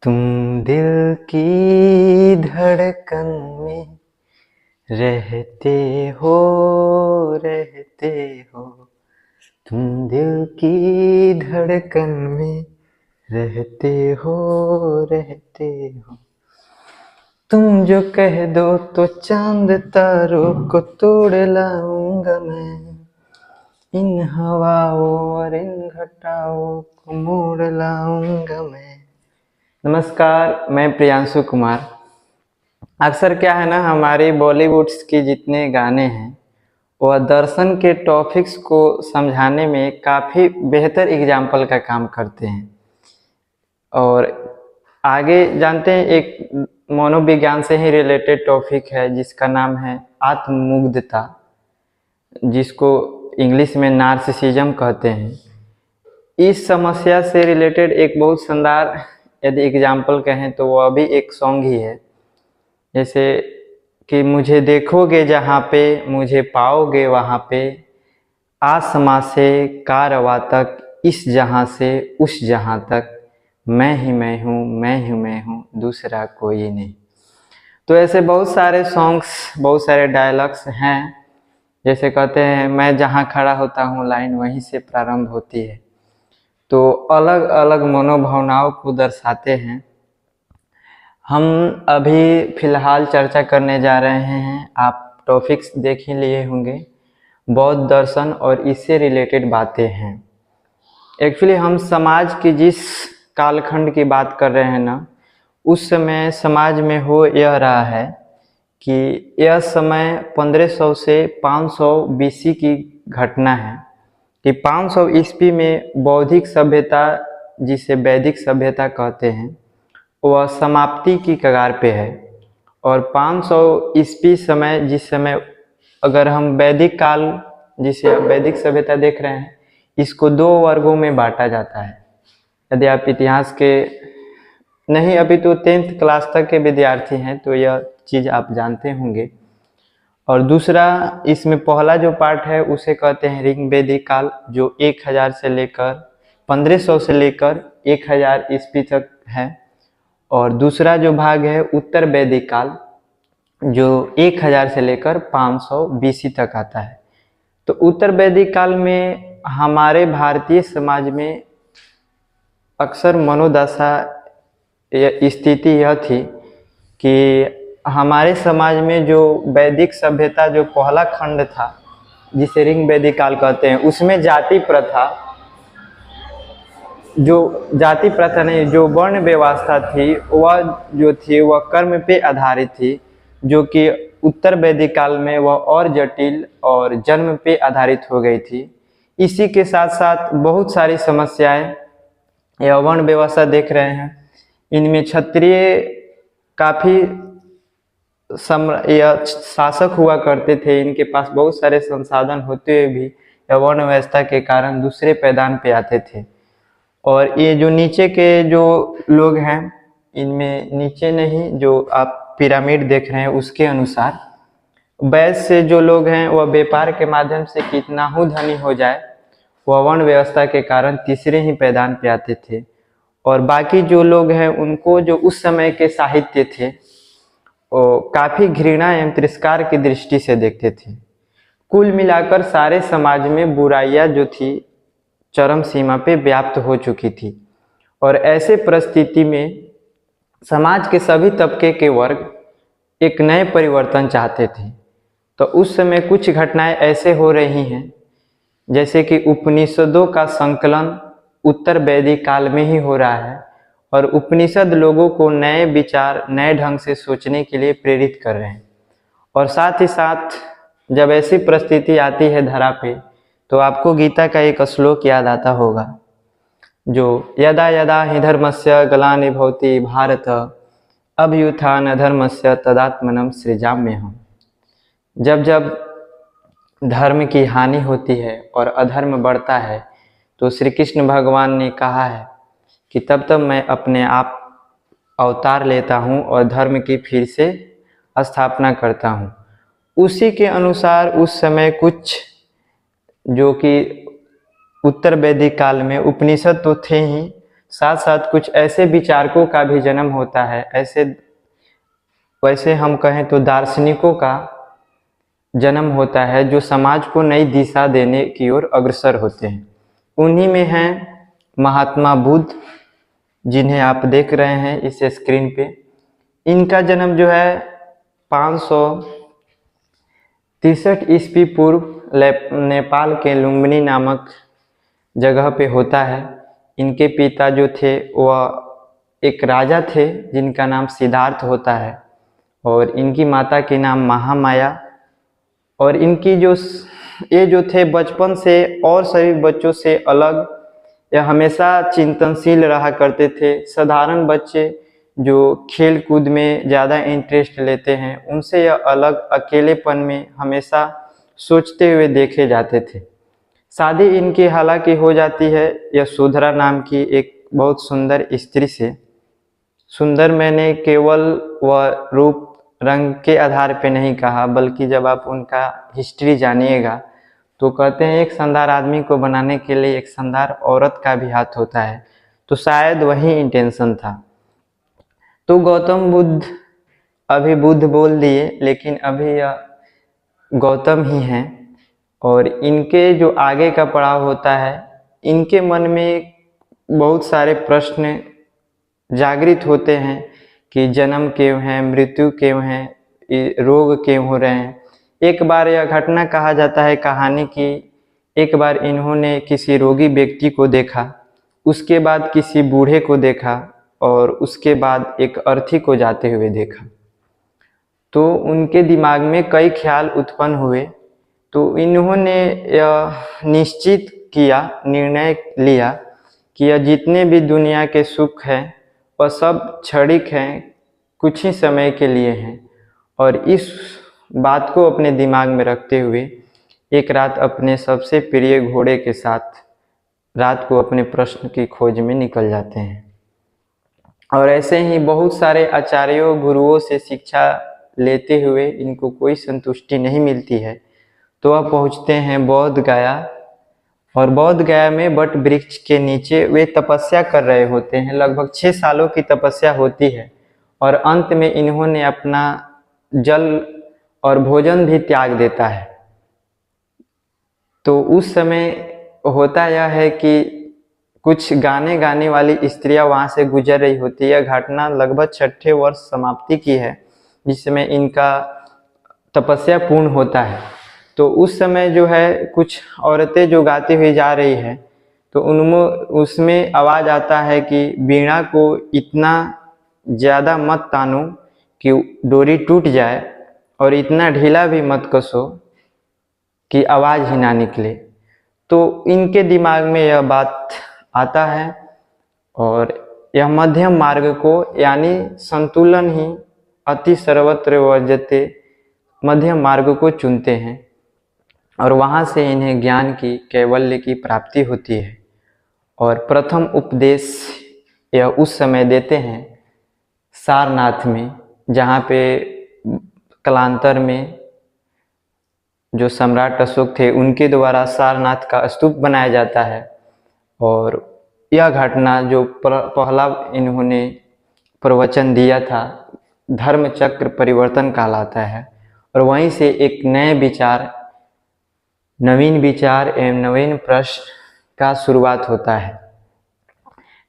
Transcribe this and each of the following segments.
तुम दिल की धड़कन में रहते हो रहते हो। तुम दिल की धड़कन में रहते हो रहते हो। तुम जो कह दो तो चांद तारों को तोड़ लाऊंगा मैं। इन हवाओं और इन घटाओं को मोड़ लाऊंगा मैं। नमस्कार, मैं प्रियांशु कुमार। अक्सर क्या है ना, हमारे बॉलीवुड की जितने गाने हैं वह दर्शन के टॉपिक्स को समझाने में काफ़ी बेहतर एग्जाम्पल का काम करते हैं। और आगे जानते हैं, एक मनोविज्ञान से ही रिलेटेड टॉपिक है जिसका नाम है आत्ममुग्धता, जिसको इंग्लिश में नार्सिसिज्म कहते हैं। इस समस्या से रिलेटेड एक बहुत शानदार यदि एग्जाम्पल कहें तो वह भी एक सॉन्ग ही है, जैसे कि मुझे देखोगे जहाँ पे मुझे पाओगे वहाँ पे, आसमां से कारवां तक, इस जहाँ से उस जहाँ तक, मैं ही मैं हूँ मैं ही मैं हूँ, दूसरा कोई नहीं। तो ऐसे बहुत सारे सॉन्ग्स, बहुत सारे डायलॉग्स हैं। जैसे कहते हैं, मैं जहाँ खड़ा होता हूँ लाइन वहीं से प्रारंभ होती है। तो अलग अलग मनोभावनाओं को दर्शाते हैं। हम अभी फ़िलहाल चर्चा करने जा रहे हैं, आप टॉपिक्स देख ही लिए होंगे, बौद्ध दर्शन और इससे रिलेटेड बातें हैं। एक्चुअली हम समाज की जिस कालखंड की बात कर रहे हैं ना, उस समय समाज में हो यह रहा है कि यह समय 1500 से 500 BC की घटना है कि 500 ईस्वी में बौद्धिक सभ्यता, जिसे वैदिक सभ्यता कहते हैं, वह समाप्ति की कगार पे है। और 500 ईस्वी समय, जिस समय अगर हम वैदिक काल, जिसे वैदिक सभ्यता देख रहे हैं, इसको 2 वर्गों में बांटा जाता है। यदि आप इतिहास के नहीं, अभी तो 10th क्लास तक के विद्यार्थी हैं तो यह चीज़ आप जानते होंगे। और दूसरा, इसमें पहला जो पार्ट है उसे कहते हैं ऋग वैदिक काल, जो 1000 से लेकर 1500 से लेकर 1000 ईस्वी तक है। और दूसरा जो भाग है उत्तर वैदिक काल, जो 1000 से लेकर 500 BC तक आता है। तो उत्तर वैदिक काल में हमारे भारतीय समाज में अक्सर मनोदशा स्थिति यह थी कि हमारे समाज में जो वैदिक सभ्यता, जो पहला खंड था जिसे ऋग वैदिक काल कहते हैं, उसमें जाति प्रथा, जो वर्ण व्यवस्था थी वह जो थी वह कर्म पे आधारित थी, जो कि उत्तर वैदिक काल में वह और जटिल और जन्म पे आधारित हो गई थी। इसी के साथ साथ बहुत सारी समस्याएं यह वर्ण व्यवस्था देख रहे हैं। इनमें क्षत्रिय काफ़ी शासक हुआ करते थे, इनके पास बहुत सारे संसाधन होते हुए भी यह वर्ण व्यवस्था के कारण दूसरे पैदान पे आते थे। और ये जो नीचे के जो लोग हैं, इनमें नीचे नहीं, जो आप पिरामिड देख रहे हैं उसके अनुसार वैश्य से जो लोग हैं वह व्यापार के माध्यम से कितना ही धनी हो जाए, वह वर्ण व्यवस्था के कारण तीसरे ही पैदान पे आते थे। और बाकी जो लोग हैं उनको, जो उस समय के साहित्य थे, वो काफ़ी घृणा एवं तिरस्कार की दृष्टि से देखते थे। कुल मिलाकर सारे समाज में बुराइयां जो थी चरम सीमा पे व्याप्त हो चुकी थी। और ऐसे परिस्थिति में समाज के सभी तबके के वर्ग एक नए परिवर्तन चाहते थे। तो उस समय कुछ घटनाएं ऐसे हो रही हैं, जैसे कि उपनिषदों का संकलन उत्तर वैदिक काल में ही हो रहा है, और उपनिषद लोगों को नए विचार, नए ढंग से सोचने के लिए प्रेरित कर रहे हैं। और साथ ही साथ जब ऐसी परिस्थिति आती है धरा पे, तो आपको गीता का एक श्लोक याद आता होगा, जो यदा यदा हि धर्मस्य ग्लानिर्भवति भारत, अभ्युत्थान धर्मस्य तदात्मनं सृजाम्यहम्। जब जब धर्म की हानि होती है और अधर्म बढ़ता है, तो श्री कृष्ण भगवान ने कहा है कि तब तब मैं अपने आप अवतार लेता हूँ और धर्म की फिर से स्थापना करता हूँ। उसी के अनुसार उस समय कुछ, जो कि उत्तर वैदिक काल में उपनिषद तो थे ही, साथ साथ कुछ ऐसे विचारकों का भी जन्म होता है, वैसे हम कहें तो दार्शनिकों का जन्म होता है जो समाज को नई दिशा देने की ओर अग्रसर होते हैं। उन्हीं में हैं महात्मा बुद्ध, जिन्हें आप देख रहे हैं इस स्क्रीन पे। इनका जन्म जो है 563 ईस्वी पूर्व नेपाल के लुम्बिनी नामक जगह पे होता है। इनके पिता जो थे वह एक राजा थे जिनका नाम सिद्धार्थ होता है, और इनकी माता के नाम महामाया। और इनकी ये जो थे बचपन से और सभी बच्चों से अलग, यह हमेशा चिंतनशील रहा करते थे। साधारण बच्चे जो खेल कूद में ज़्यादा इंटरेस्ट लेते हैं, उनसे यह अलग अकेलेपन में हमेशा सोचते हुए देखे जाते थे। शादी इनकी हालांकि हो जाती है यशोधरा नाम की एक बहुत सुंदर स्त्री से। सुंदर मैंने केवल वह रूप रंग के आधार पे नहीं कहा, बल्कि जब आप उनका हिस्ट्री जानिएगा तो कहते हैं एक शानदार आदमी को बनाने के लिए एक शानदार औरत का भी हाथ होता है, तो शायद वही इंटेंशन था। तो गौतम बुद्ध, अभी बुद्ध बोल दिए लेकिन अभी यह गौतम ही हैं। और इनके जो आगे का पड़ाव होता है, इनके मन में बहुत सारे प्रश्न जागृत होते हैं कि जन्म क्यों है, मृत्यु क्यों है, रोग क्यों हो रहे हैं। एक बार यह घटना कहा जाता है कहानी की, एक बार इन्होंने किसी रोगी व्यक्ति को देखा, उसके बाद किसी बूढ़े को देखा, और उसके बाद एक अर्थी को जाते हुए देखा। तो उनके दिमाग में कई ख्याल उत्पन्न हुए। तो इन्होंने यह निश्चित किया, निर्णय लिया कि यह जितने भी दुनिया के सुख हैं वह सब क्षणिक हैं, कुछ ही समय के लिए हैं। और इस बात को अपने दिमाग में रखते हुए एक रात अपने सबसे प्रिय घोड़े के साथ रात को अपने प्रश्न की खोज में निकल जाते हैं। और ऐसे ही बहुत सारे आचार्यों गुरुओं से शिक्षा लेते हुए इनको कोई संतुष्टि नहीं मिलती है, तो वह पहुँचते हैं बौद्ध गया। और बौद्ध गया में बट वृक्ष के नीचे वे तपस्या कर रहे होते हैं। लगभग 6 सालों की तपस्या होती है, और अंत में इन्होंने अपना जल और भोजन भी त्याग देता है। तो उस समय होता यह है कि कुछ गाने वाली स्त्रियां वहाँ से गुजर रही होती है। यह घटना लगभग 6ठे वर्ष समाप्ति की है, जिस समय इनका तपस्या पूर्ण होता है। तो उस समय जो है कुछ औरतें जो गाती हुई जा रही है, तो उसमें आवाज़ आता है कि वीणा को इतना ज़्यादा मत तानो कि डोरी टूट जाए, और इतना ढीला भी मत कसो कि आवाज़ ही ना निकले। तो इनके दिमाग में यह बात आता है, और यह मध्यम मार्ग को, यानी संतुलन ही अति सर्वत्र वर्जते, मध्यम मार्ग को चुनते हैं। और वहाँ से इन्हें ज्ञान की, कैवल्य की प्राप्ति होती है। और प्रथम उपदेश यह उस समय देते हैं सारनाथ में, जहाँ पे कालांतर में जो सम्राट अशोक थे उनके द्वारा सारनाथ का स्तूप बनाया जाता है। और यह घटना जो पहला इन्होंने प्रवचन दिया था, धर्म चक्र परिवर्तन कहलाता है। और वहीं से एक नए विचार, नवीन विचार एवं नवीन प्रश्न का शुरुआत होता है।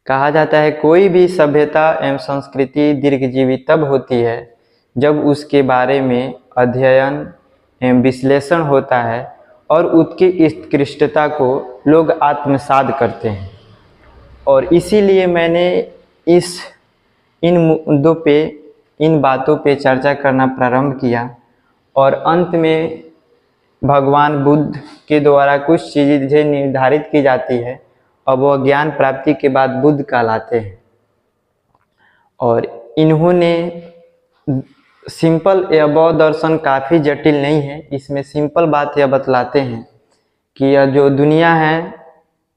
कहा जाता है कोई भी सभ्यता एवं संस्कृति दीर्घजीवी तब होती है जब उसके बारे में अध्ययन एवं विश्लेषण होता है और उसकी उत्कृष्टता को लोग आत्मसात करते हैं। और इसीलिए मैंने इन मुद्दों पे, इन बातों पे चर्चा करना प्रारंभ किया। और अंत में भगवान बुद्ध के द्वारा कुछ चीज़ें निर्धारित की जाती है, और वह ज्ञान प्राप्ति के बाद बुद्ध कहलाते हैं। और इन्होंने सिंपल, यह बौद्ध दर्शन काफ़ी जटिल नहीं है, इसमें सिंपल बात यह बतलाते हैं कि यह जो दुनिया है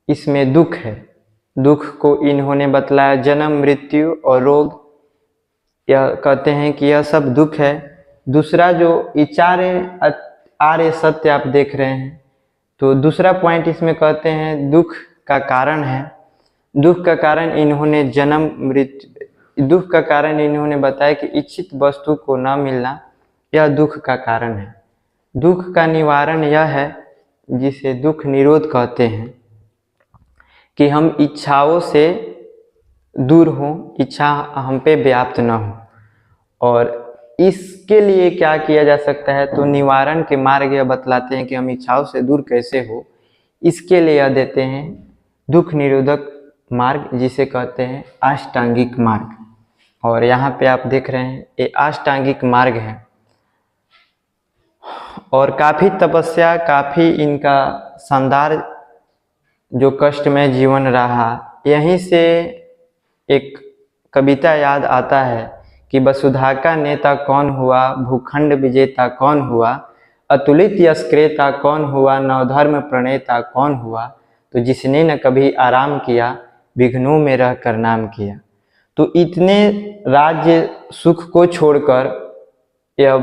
इसमें दुख है। दुख को इन्होंने बतलाया जन्म, मृत्यु और रोग, यह कहते हैं कि यह सब दुख है। दूसरा जो आर्य सत्य आप देख रहे हैं, तो दूसरा पॉइंट इसमें कहते हैं दुख का कारण है। दुख का कारण इन्होंने जन्म मृत्यु, दुख का कारण इन्होंने बताया कि इच्छित वस्तु को न मिलना यह दुख का कारण है। दुख का निवारण यह है, जिसे दुख निरोध कहते हैं, कि हम इच्छाओं से दूर हों, इच्छा हम पे व्याप्त न हो। और इसके लिए क्या किया जा सकता है, तो निवारण के मार्ग यह बतलाते हैं कि हम इच्छाओं से दूर कैसे हो। इसके लिए यह देते हैं दुख निरोधक मार्ग, जिसे कहते हैं अष्टांगिक मार्ग। और यहाँ पे आप देख रहे हैं ये अष्टांगिक मार्ग है, और काफ़ी तपस्या, काफ़ी इनका शानदार जो कष्टमय जीवन रहा। यहीं से एक कविता याद आता है कि वसुधा का नेता कौन हुआ, भूखंड विजेता कौन हुआ, अतुलित यश क्रेता कौन हुआ, नवधर्म प्रणेता कौन हुआ, तो जिसने न कभी आराम किया, विघ्नों में रहकर नाम किया। तो इतने राज्य सुख को छोड़कर यह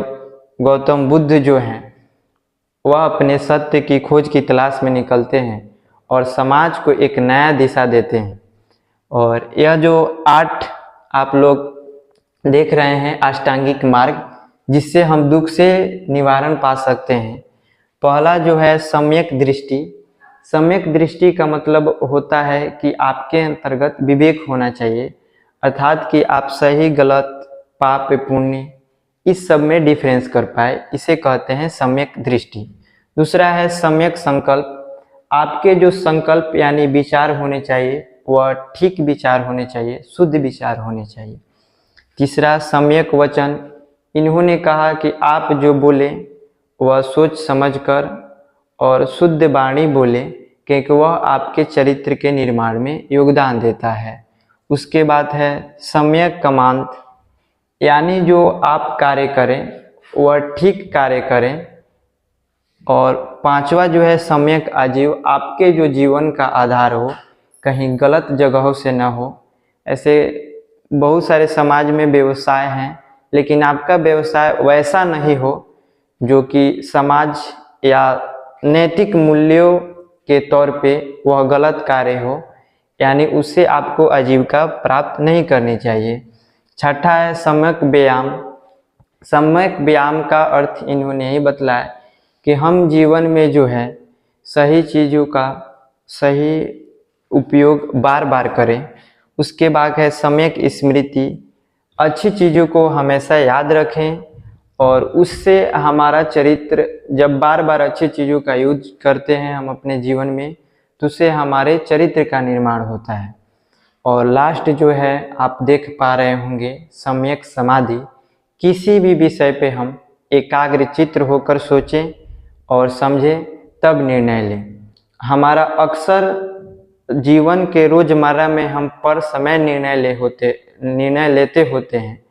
गौतम बुद्ध जो हैं वह अपने सत्य की खोज की तलाश में निकलते हैं और समाज को एक नया दिशा देते हैं। और यह जो 8 आप लोग देख रहे हैं अष्टांगिक मार्ग, जिससे हम दुख से निवारण पा सकते हैं। पहला जो है सम्यक दृष्टि। सम्यक दृष्टि का मतलब होता है कि आपके अंतर्गत विवेक होना चाहिए, अर्थात कि आप सही गलत, पाप पुण्य, इस सब में डिफरेंस कर पाए, इसे कहते हैं सम्यक दृष्टि। दूसरा है सम्यक संकल्प। आपके जो संकल्प यानी विचार होने चाहिए वह ठीक विचार होने चाहिए, शुद्ध विचार होने चाहिए। तीसरा सम्यक वचन। इन्होंने कहा कि आप जो बोले वह सोच समझकर और शुद्ध वाणी बोले, क्योंकि वह आपके चरित्र के निर्माण में योगदान देता है। उसके बाद है सम्यक कमांत, यानी जो आप कार्य करें वह ठीक कार्य करें। और पांचवा जो है सम्यक आजीव, आपके जो जीवन का आधार हो कहीं गलत जगहों से न हो। ऐसे बहुत सारे समाज में व्यवसाय हैं, लेकिन आपका व्यवसाय वैसा नहीं हो जो कि समाज या नैतिक मूल्यों के तौर पे वह गलत कार्य हो, यानी उससे आपको आजीविका प्राप्त नहीं करनी चाहिए। छठा है सम्यक व्यायाम। सम्यक व्यायाम का अर्थ इन्होंने ही बतलाया कि हम जीवन में जो है सही चीज़ों का सही उपयोग बार बार करें। उसके बाद है सम्यक स्मृति। अच्छी चीज़ों को हमेशा याद रखें और उससे हमारा चरित्र, जब बार बार अच्छी चीज़ों का यूज करते हैं हम अपने जीवन में, तो उससे हमारे चरित्र का निर्माण होता है। और लास्ट जो है आप देख पा रहे होंगे सम्यक समाधि। किसी भी विषय पे हम एकाग्र चित्त होकर सोचें और समझें, तब निर्णय लें। हमारा अक्सर जीवन के रोजमर्रा में हम पर समय निर्णय लेते होते हैं,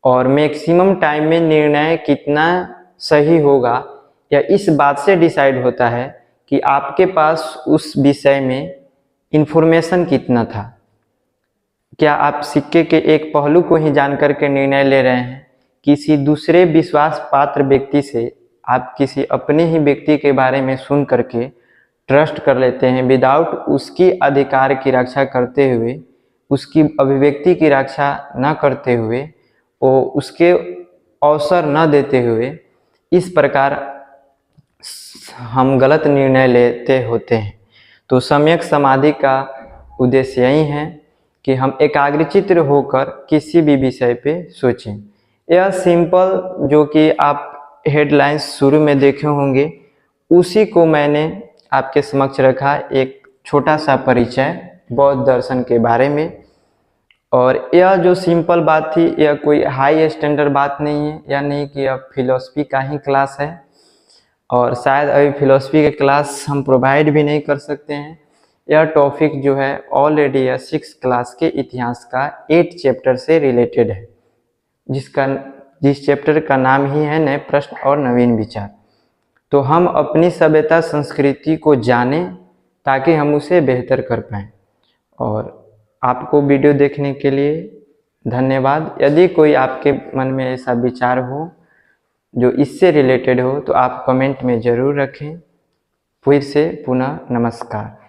और मैक्सिमम टाइम में निर्णय कितना सही होगा या इस बात से डिसाइड होता है कि आपके पास उस विषय में इंफॉर्मेशन कितना था। क्या आप सिक्के के एक पहलू को ही जानकर के निर्णय ले रहे हैं, किसी दूसरे विश्वास पात्र व्यक्ति से आप किसी अपने ही व्यक्ति के बारे में सुन करके ट्रस्ट कर लेते हैं, विदाउट उसकी अधिकार की रक्षा करते हुए, उसकी अभिव्यक्ति की रक्षा न करते हुए, वो उसके अवसर न देते हुए, इस प्रकार हम गलत निर्णय लेते होते हैं। तो सम्यक समाधि का उद्देश्य यही है कि हम एकाग्रचित्त होकर किसी भी विषय पे सोचें। यह सिंपल जो कि आप हेडलाइंस शुरू में देखे होंगे, उसी को मैंने आपके समक्ष रखा, एक छोटा सा परिचय बौद्ध दर्शन के बारे में। और यह जो सिंपल बात थी, यह कोई हाई स्टैंडर्ड बात नहीं है, यह नहीं कि यह फिलॉसफी का ही क्लास है, और शायद अभी फिलॉसफी के क्लास हम प्रोवाइड भी नहीं कर सकते हैं। यह टॉपिक जो है ऑलरेडी यह 6th क्लास के इतिहास का 8 चैप्टर से रिलेटेड है, जिस चैप्टर का नाम ही है नए प्रश्न और नवीन विचार। तो हम अपनी सभ्यता संस्कृति को जानें ताकि हम उसे बेहतर कर पाएँ। और आपको वीडियो देखने के लिए धन्यवाद। यदि कोई आपके मन में ऐसा विचार हो जो इससे रिलेटेड हो, तो आप कमेंट में ज़रूर रखें। फिर से पुनः नमस्कार।